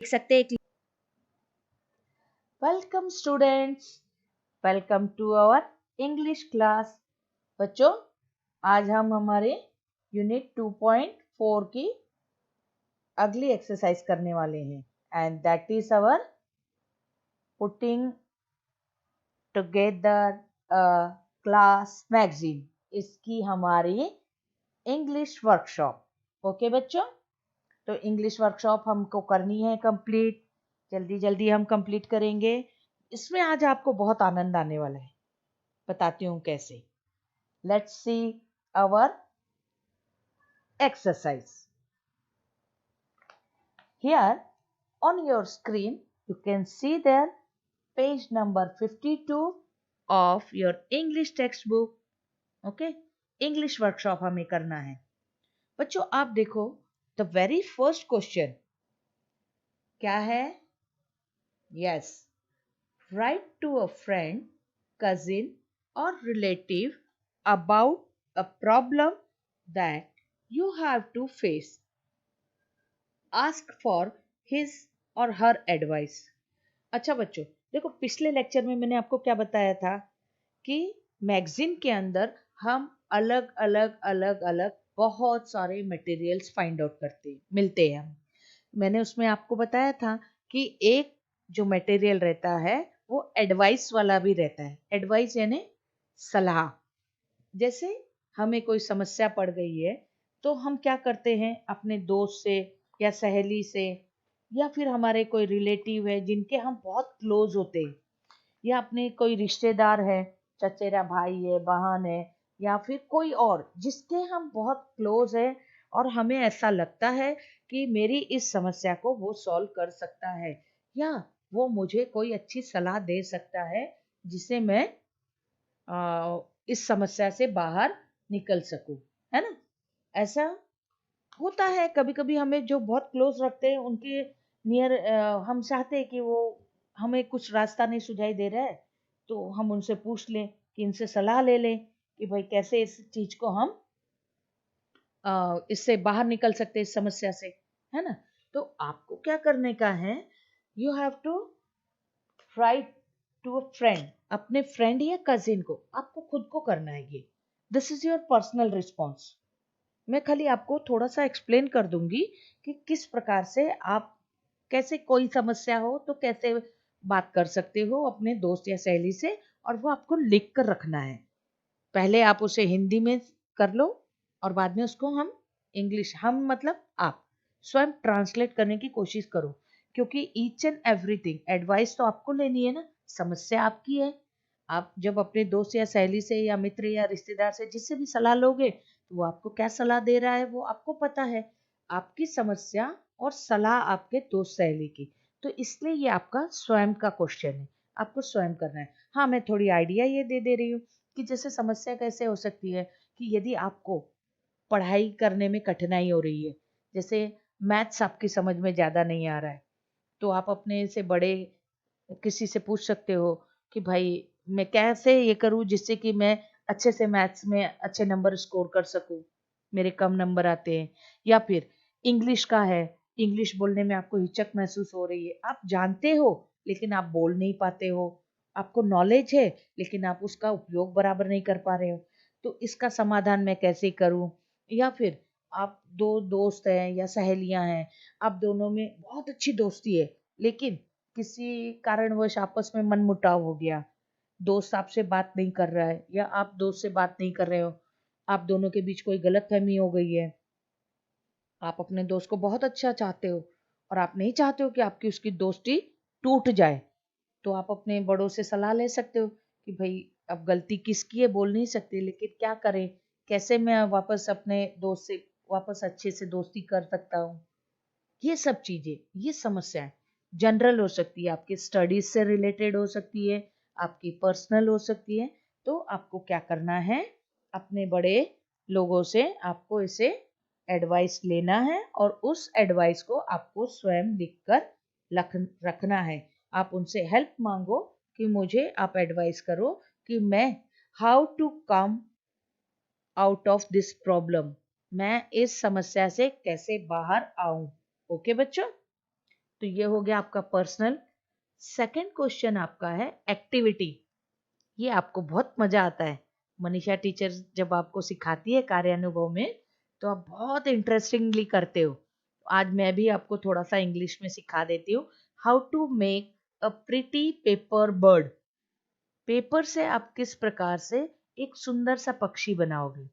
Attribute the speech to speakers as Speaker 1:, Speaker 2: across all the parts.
Speaker 1: देख सकते हैं। Welcome students, welcome to our English class. बच्चों, आज हम हमारे यूनिट 2.4 की अगली एक्सरसाइज करने वाले हैं and that is our putting together a class magazine. इसकी हमारी इंग्लिश वर्कशॉप। ओके बच्चों, तो इंग्लिश वर्कशॉप हमको करनी है कंप्लीट। जल्दी जल्दी हम कंप्लीट करेंगे। इसमें आज आपको बहुत आनंद आने वाला है, बताती हूँ कैसे। Let's see our exercise. Here on your screen you can see there page number 52 of your English textbook. Okay, English workshop हमें करना है। बच्चों आप देखो, the very first question क्या है? Yes, write to a friend, cousin or relative about a problem that you have to face. Ask for his or her advice. अच्छा बच्चों, देखो पिछले लेक्चर में मैंने आपको क्या बताया था कि मैगजीन के अंदर हम अलग अलग अलग अलग बहुत सारे मटेरियल्स फाइंड आउट करते मिलते हैं हम। मैंने उसमें आपको बताया था कि एक जो मटेरियल रहता है वो एडवाइस वाला भी रहता है। एडवाइस यानी सलाह। जैसे हमें कोई समस्या पड़ गई है तो हम क्या करते हैं, अपने दोस्त से या सहेली से या फिर हमारे कोई रिलेटिव है जिनके हम बहुत क्लोज होते हैं, या अपने कोई रिश्तेदार है, चचेरा भाई है, बहन है, या फिर कोई और जिसके हम बहुत क्लोज है और हमें ऐसा लगता है कि मेरी इस समस्या को वो सॉल्व कर सकता है या वो मुझे कोई अच्छी सलाह दे सकता है जिसे मैं इस समस्या से बाहर निकल सकूं, है ना। ऐसा होता है कभी कभी, हमें जो बहुत क्लोज रखते हैं उनके नियर हम चाहते हैं कि वो हमें कुछ रास्ता नहीं सुझाई दे रहा है, तो हम उनसे पूछ लें कि इनसे सलाह ले लें कि भाई कैसे इस चीज को हम इससे बाहर निकल सकते हैं, इस समस्या से, है ना। तो आपको क्या करने का है, you have to write to a friend. अपने फ्रेंड या कजिन को आपको खुद को करना है ये। This is your personal response. मैं खाली आपको थोड़ा सा एक्सप्लेन कर दूंगी कि किस प्रकार से आप कैसे कोई समस्या हो तो कैसे बात कर सकते हो अपने दोस्त या सहेली से, और वो आपको लिख कर रखना है। पहले आप उसे हिंदी में कर लो और बाद में उसको हम इंग्लिश, हम मतलब आप स्वयं ट्रांसलेट करने की कोशिश करो, क्योंकि ईच एंड एवरीथिंग एडवाइस तो आपको लेनी है ना, समस्या आपकी है। आप जब अपने दोस्त या सहेली से या मित्र या रिश्तेदार से जिससे भी सलाह लोगे तो वो आपको क्या सलाह दे रहा है वो आपको पता है। आपकी समस्या और सलाह आपके दोस्त सहेली की, तो इसलिए ये आपका स्वयं का क्वेश्चन है, आपको स्वयं करना है। हाँ, मैं थोड़ी आइडिया ये दे रही हूँ कि जैसे समस्या कैसे हो सकती है कि यदि आपको पढ़ाई करने में कठिनाई हो रही है, जैसे मैथ्स आपकी समझ में ज़्यादा नहीं आ रहा है, तो आप अपने से बड़े किसी से पूछ सकते हो कि भाई मैं कैसे ये करूँ जिससे कि मैं अच्छे से मैथ्स में अच्छे नंबर स्कोर कर सकूँ, मेरे कम नंबर आते हैं। या फिर इंग्लिश का है, इंग्लिश बोलने में आपको हिचक महसूस हो रही है, आप जानते हो लेकिन आप बोल नहीं पाते हो, आपको नॉलेज है लेकिन आप उसका उपयोग बराबर नहीं कर पा रहे हो, तो इसका समाधान मैं कैसे करूँ। या फिर आप दो दोस्त हैं या सहेलियां हैं, आप दोनों में बहुत अच्छी दोस्ती है लेकिन किसी कारणवश आपस में मनमुटाव हो गया, दोस्त आपसे बात नहीं कर रहा है या आप दोस्त से बात नहीं कर रहे हो, आप दोनों के बीच कोई गलतफहमी हो गई है, आप अपने दोस्त को बहुत अच्छा चाहते हो और आप नहीं चाहते हो कि आपकी उसकी दोस्ती टूट जाए, तो आप अपने बड़ों से सलाह ले सकते हो कि भाई अब गलती किसकी है बोल नहीं सकते, लेकिन क्या करें, कैसे मैं वापस अपने दोस्त से वापस अच्छे से दोस्ती कर सकता हूँ। ये सब चीजें, ये समस्याएं जनरल हो सकती है, आपकी स्टडीज से रिलेटेड हो सकती है, आपकी पर्सनल हो सकती है। तो आपको क्या करना है, अपने बड़े लोगों से आपको इसे एडवाइस लेना है और उस एडवाइस को आपको स्वयं लिखकर रखना है। आप उनसे हेल्प मांगो कि मुझे आप एडवाइस करो कि मैं how to come out of this problem, मैं इस समस्या से कैसे बाहर आऊं। ओके बच्चों, तो ये हो गया आपका पर्सनल। सेकंड क्वेश्चन आपका है एक्टिविटी। ये आपको बहुत मजा आता है। मनीषा टीचर जब आपको सिखाती है कार्यानुभव में तो आप बहुत इंटरेस्टिंगली करते हो। आज मैं भी आपको थोड़ा सा इंग्लिश में सिखा देती हूँ। How to make a pretty paper bird. Paper से आप किस प्रकार से एक सुंदर सा पक्षी बनाओगे।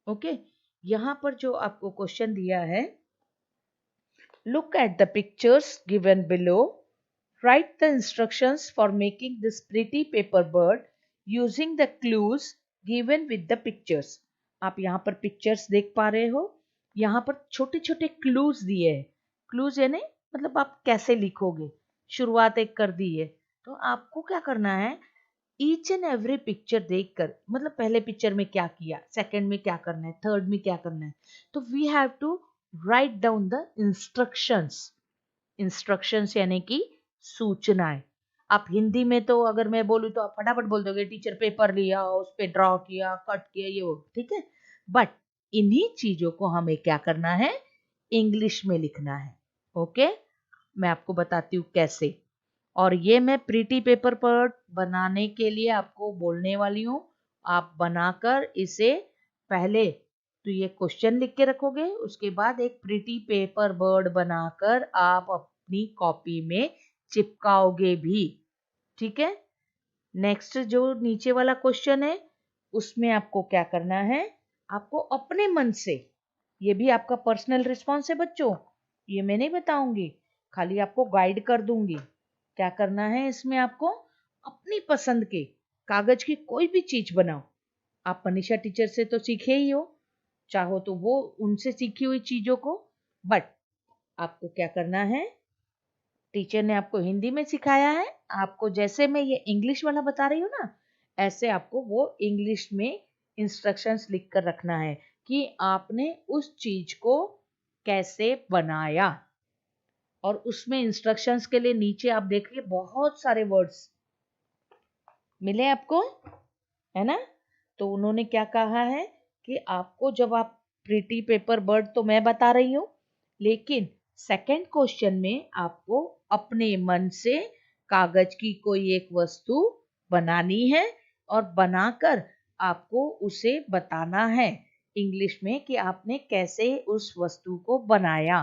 Speaker 1: ओके, यहाँ पर जो आपको क्वेश्चन दिया है, look at the pictures given below. Write the instructions for making this pretty paper bird using the clues given with the pictures. आप यहाँ पर पिक्चर्स देख पा रहे हो। यहाँ पर छोटे छोटे क्लूज दिए हैं। क्लूज यानी मतलब आप कैसे लिखोगे, शुरुआत एक कर दी है। तो आपको क्या करना है, ईच एंड एवरी पिक्चर देखकर, मतलब पहले पिक्चर में क्या किया, सेकंड में क्या करना है, थर्ड में क्या करना है, तो we have to write down the instructions. Instructions यानी कि सूचनाएं। आप हिंदी में तो अगर मैं बोलूँ तो आप फटाफट बोल दोगे टीचर पेपर लिया, उस पे ड्रॉ किया, कट किया, ये वो, ठीक है। बट इन्हीं चीजों को हमें क्या करना है, इंग्लिश में लिखना है। ओके, मैं आपको बताती हूँ कैसे। और ये मैं प्रीटी पेपर बर्ड बनाने के लिए आपको बोलने वाली हूँ। आप बनाकर इसे पहले तो ये क्वेश्चन लिख के रखोगे, उसके बाद एक प्रीटी पेपर बर्ड बनाकर आप अपनी कॉपी में चिपकाओगे भी, ठीक है। नेक्स्ट जो नीचे वाला क्वेश्चन है उसमें आपको क्या करना है, आपको अपने मन से, ये भी आपका पर्सनल रिस्पॉन्स है बच्चों, ये मैं नहीं बताऊंगी, खाली आपको गाइड कर दूंगी। क्या करना है इसमें, आपको अपनी पसंद के कागज की कोई भी चीज बनाओ। आप मनीषा टीचर से तो सीखे ही हो, चाहो तो वो उनसे सीखी हुई चीजों को, बट आपको क्या करना है, टीचर ने आपको हिंदी में सिखाया है, आपको जैसे मैं ये इंग्लिश वाला बता रही हूँ ना, ऐसे आपको वो इंग्लिश में इंस्ट्रक्शंस लिख कर रखना है कि आपने उस चीज को कैसे बनाया। और उसमें इंस्ट्रक्शंस के लिए नीचे आप देखिए बहुत सारे वर्ड्स मिले आपको, है ना। तो उन्होंने क्या कहा है कि आपको जब आप प्रीटी पेपर बर्ड तो मैं बता रही हूँ, लेकिन सेकंड क्वेश्चन में आपको अपने मन से कागज की कोई एक वस्तु बनानी है और बनाकर आपको उसे बताना है इंग्लिश में कि आपने कैसे उस वस्तु को बनाया,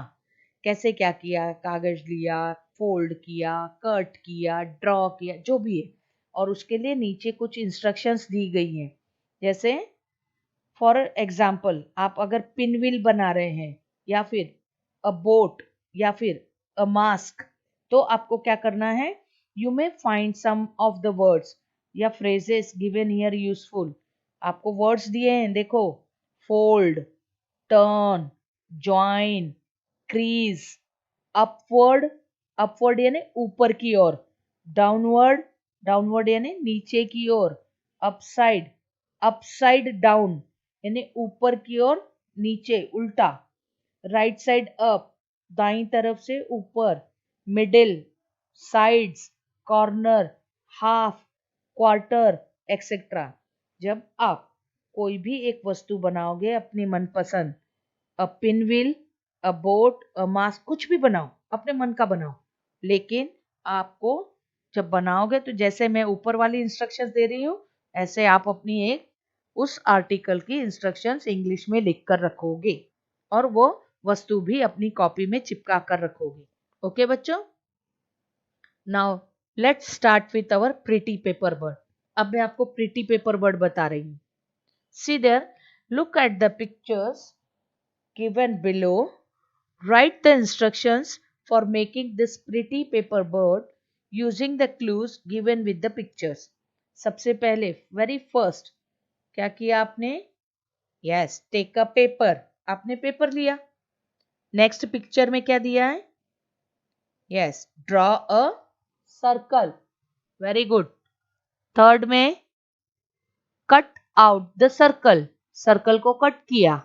Speaker 1: कैसे क्या किया, कागज लिया, फोल्ड किया, कट किया, ड्रॉ किया, जो भी है। और उसके लिए नीचे कुछ इंस्ट्रक्शंस दी गई हैं। जैसे फॉर एग्जाम्पल आप अगर पिनविल बना रहे हैं या फिर अ बोट या फिर अ मास्क, तो आपको क्या करना है, you may find some of the words या फ्रेजेस गिवन हियर यूजफुल। आपको वर्ड्स दिए हैं, देखो, fold, turn, join, crease, upward, upward यानी ऊपर की ओर, डाउनवर्ड, डाउनवर्ड यानी नीचे की ओर, अपसाइड, अपसाइड डाउन यानी ऊपर की ओर नीचे उल्टा, राइट साइड अप दाई तरफ से ऊपर, middle, sides, corner, half, quarter, etcetera. जब आप कोई भी एक वस्तु बनाओगे अपनी मनपसंद, अ पिनविल, अ बोट, अ मास्क, कुछ भी बनाओ, अपने मन का बनाओ, लेकिन आपको जब बनाओगे तो जैसे मैं ऊपर वाली इंस्ट्रक्शंस दे रही हूँ ऐसे आप अपनी एक उस आर्टिकल की इंस्ट्रक्शंस इंग्लिश में लिख कर रखोगे और वो वस्तु भी अपनी कॉपी में चिपका कर रखोगे। ओके बच्चों, now let's start with our pretty paper bird. अब मैं आपको प्रिटी पेपर बर्ड बता रही हूँ। See there, look at the pictures given below. Write the instructions for making this pretty paper bird using the clues given with the pictures. सबसे पहले very first क्या किया आपने, yes, take a paper, आपने paper लिया। Next picture में क्या दिया है, yes, draw a circle, very good। Third में cut out the circle, circle को कट किया।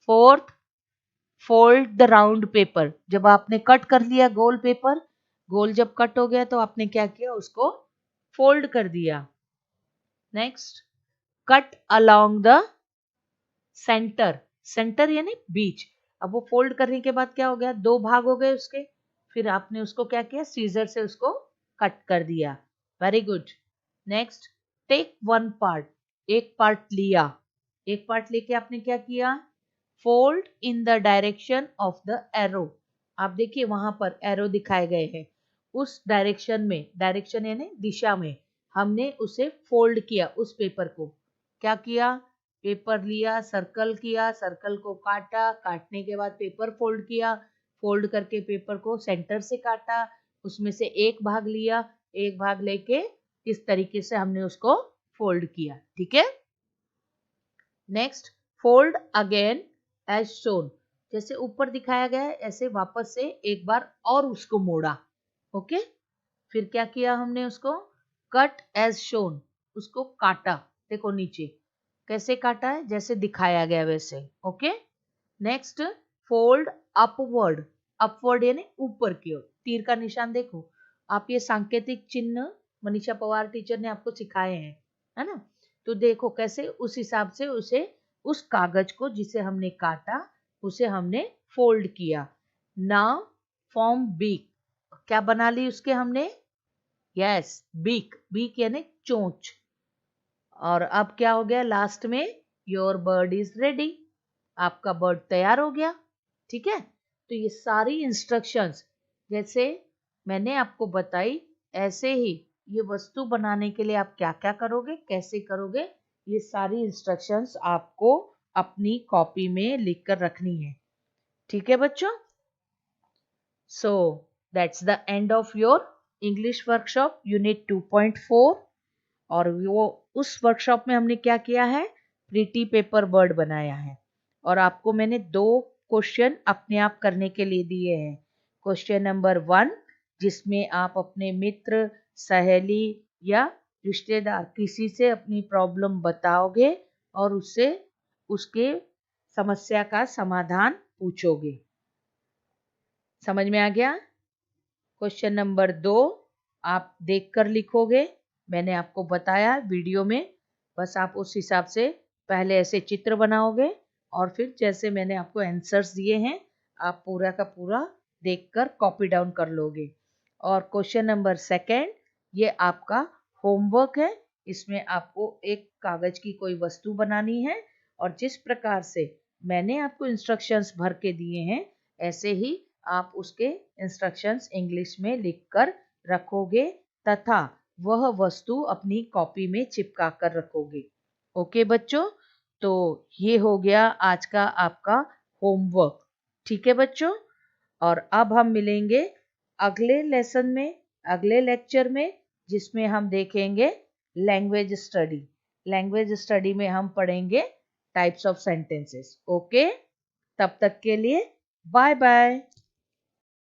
Speaker 1: Fourth, fold the round paper, जब आपने कट कर लिया गोल पेपर, गोल जब कट हो गया तो आपने क्या किया, उसको फोल्ड कर दिया। Next, cut along the centre, centre यानी बीच। अब वो फोल्ड करने के बाद क्या हो गया, दो भाग हो गए उसके, फिर आपने उसको क्या किया, सीजर से उसको कट कर दिया। Very good. Next, take one part, एक पार्ट लिया। एक पार्ट लेके आपने क्या किया, fold in the direction of the arrow. आप देखिए वहां पर एरो दिखाए गए हैं, उस डायरेक्शन में, डायरेक्शन यानी दिशा में हमने उसे फोल्ड किया। उस पेपर को क्या किया, पेपर लिया, सर्कल किया, सर्कल को काटा, काटने के बाद पेपर फोल्ड किया, फोल्ड करके पेपर को सेंटर से काटा, उसमें से एक भाग लिया, एक भाग लेके इस तरीके से हमने उसको फोल्ड किया। ठीक है। Next, fold again as shown, जैसे ऊपर दिखाया गया है ऐसे वापस से एक बार और उसको मोड़ा। ओके। फिर क्या किया हमने, उसको कट एज शोन, उसको काटा। देखो नीचे कैसे काटा है, जैसे दिखाया गया वैसे। Okay. Next, fold upward, upward यानी ऊपर की ओर, तीर का निशान देखो आप, ये सांकेतिक चिन्ह मनीषा पवार टीचर ने आपको सिखाए हैं, है ना। तो देखो कैसे उस हिसाब से उसे, उस कागज को जिसे हमने काटा उसे हमने फोल्ड किया। नाउ फॉर्म बीक, क्या बना ली उसके हमने, यस बीक, बीक यानी चोंच। और अब क्या हो गया लास्ट में, योर बर्ड इज रेडी, आपका बर्ड तैयार हो गया। ठीक है। तो ये सारी इंस्ट्रक्शंस जैसे मैंने आपको बताई, ऐसे ही ये वस्तु बनाने के लिए आप क्या क्या करोगे, कैसे करोगे, ये सारी इंस्ट्रक्शंस आपको अपनी कॉपी में लिख कर रखनी है। ठीक है बच्चों। So that's the end of your English workshop unit 2.4। और वो उस वर्कशॉप में हमने क्या किया है, प्रीटी पेपर बर्ड बनाया है। और आपको मैंने 2 क्वेश्चन अपने आप करने के लिए दिए हैं। क्वेश्चन नंबर 1, जिसमें आप अपने मित्र, सहेली या रिश्तेदार किसी से अपनी प्रॉब्लम बताओगे और उससे उसके समस्या का समाधान पूछोगे। समझ में आ गया। क्वेश्चन नंबर 2 आप देखकर लिखोगे, मैंने आपको बताया वीडियो में, बस आप उस हिसाब से पहले ऐसे चित्र बनाओगे और फिर जैसे मैंने आपको आंसर्स दिए हैं आप पूरा का पूरा देखकर कॉपी डाउन कर लोगे। और क्वेश्चन नंबर 2 ये आपका होमवर्क है, इसमें आपको एक कागज की कोई वस्तु बनानी है और जिस प्रकार से मैंने आपको इंस्ट्रक्शंस भर के दिए हैं ऐसे ही आप उसके इंस्ट्रक्शंस इंग्लिश में लिखकर रखोगे तथा वह वस्तु अपनी कॉपी में चिपका कर रखोगे। ओके बच्चों, तो ये हो गया आज का आपका होमवर्क। ठीक है बच्चों। और अब हम मिलेंगे अगले लेसन में, अगले लेक्चर में, जिसमें हम देखेंगे लैंग्वेज स्टडी। लैंग्वेज स्टडी में हम पढ़ेंगे टाइप्स ऑफ सेंटेंसेस। ओके, तब तक के लिए बाय बाय।